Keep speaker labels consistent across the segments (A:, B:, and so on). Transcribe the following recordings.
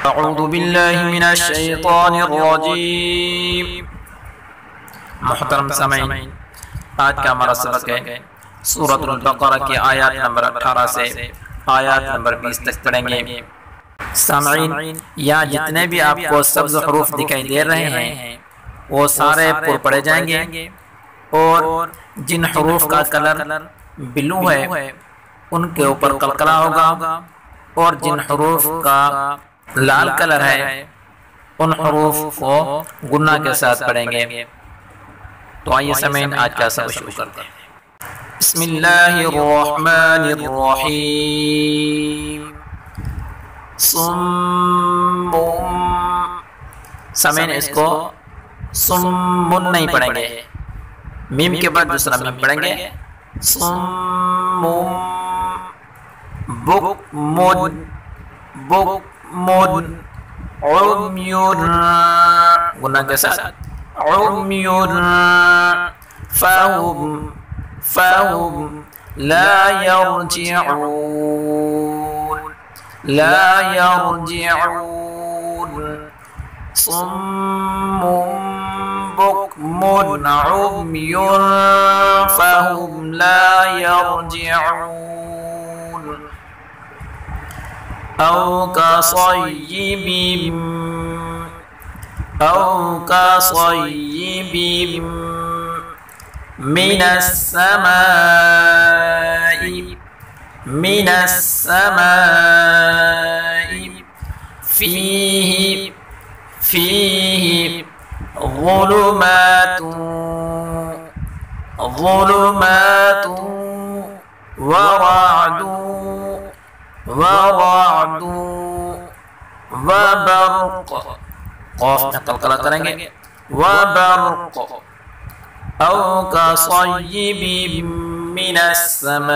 A: अऊज़ु बिल्लाहि मिनश शैतानिर रजीम। मुहतरम सामीन, आज का हमारा सबक है सूरतुल बकरा की आयत नंबर 18 से आयत नंबर 20 तक पढ़ेंगे। सामीन, यहाँ जितने भी आपको सब्ज़ हरूफ दिखाई दे रहे हैं वो सारे पुर पढ़े जाएंगे और जिन हरूफ का कलर ब्लू है उनके ऊपर कलकला होगा और जिन हरूफ का लाल कलर है उन हरूफ को गुन्ना के साथ पढ़ेंगे। तो आइए समीन आज का सबक शुरू करते हैं। बिस्मिल्लाहिर्रहमानिर्रहीम। सुम्मुम, समीन इसको सुम्मुन नहीं पढ़ेंगे, मीम के बाद दूसरा मीम पढ़ेंगे। सुम्मुम बुकमुन बुकमुन उम्युन, गुन्ना के साथ उम्युन फहुम फहुम ला यरजिऊन ला यरजिऊन। सुम्मुम बुकमुन उम्युन फहुम ला यरजिऊन। औ कसय्यिबिम मिनस्समाइ फीहि ज़ुलुमातुन वरअदु वबर्क़, क़ाफ़ में क़लक़ला करेंगे, वबर्क़। औ कसय्यिबिम मिनस्समाइ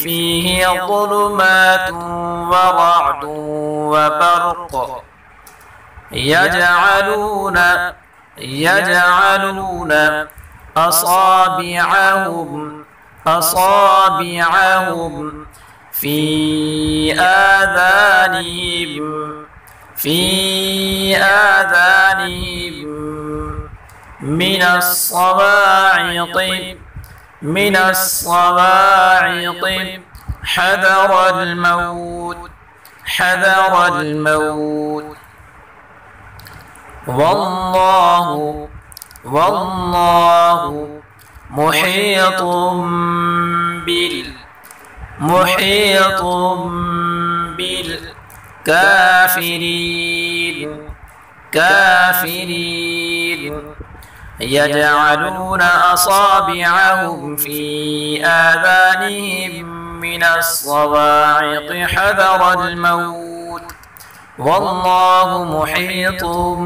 A: फीहि ज़ुलुमातुन वरअदु वबर्क़ यजअलून असाबिअहुम फी आज़ानिहिम मिनस्सवाइक़ हज़रल मौत वल्लाहु मुहीतुम बिल काफिरीन। यजअलून असाबिअहुम फी आज़ानिहिम मिनस्सवाइक़ हज़रल मौत वल्लाहु मुहीतुम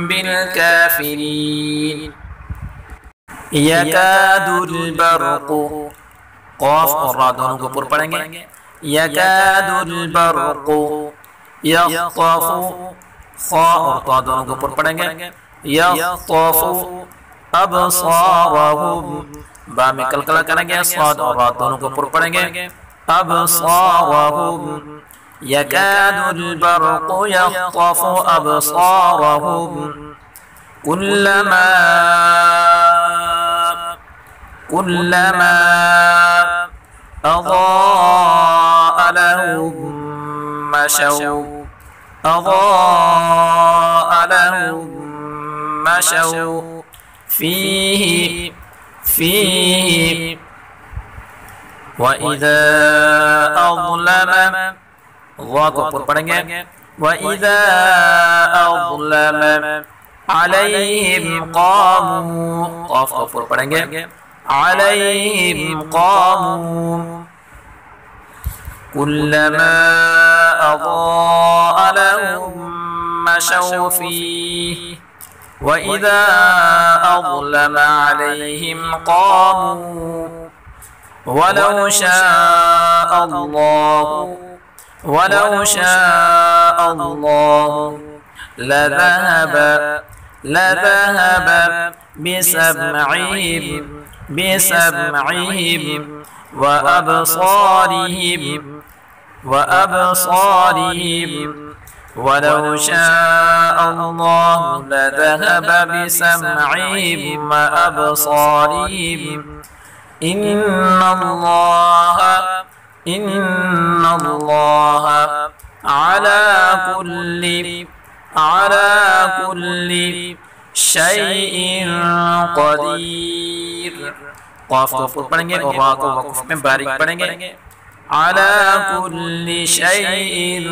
A: बिल काफिरीन। यकादुल बर्क़ु, क़ाफ़ और रा दोनों को पुर पढ़ेंगे। यकादुल बर्क़ु यख़्तफ़ु, ख़ा और ता दोनों को पुर पढ़ेंगे। यख़्तफ़ु अबसारहुम, बा में कलकला करेंगे, साद और रा दोनों को पुर पढ़ेंगे। अबसारहुम यकादुल बर्क़ु यख़्तफ़ु अबसारहुम कुल्लमा अज़ाअ लहुम मशौ फीहि वइज़ा अज़लम, ज़ा को पुर पढ़ेंगे। वइज़ा अज़लम अलैहिम क़ामू, क़ाफ़ को पुर पढ़ेंगे। अलैहिम क़ामू कुल्लमा अज़ाअ लहुम मशौ फीहि वइज़ा अज़लम अलैहिम क़ामू वलौ शाअ अल्लाहु लज़हब बिसमइहिम व अबसारिहिम وأبصارهم ولو شاء الله لذهب بسمعهم وأبصارهم إن الله على كل شيء قدير. क़ाफ़ को फुट पढ़ेंगे और रा को वक़्फ़ में बारीक पढ़ेंगे. अला कुल्लि शैइन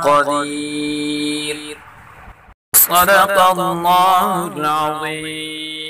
A: क़दीर. सदक़ल्लाहुल अज़ीम.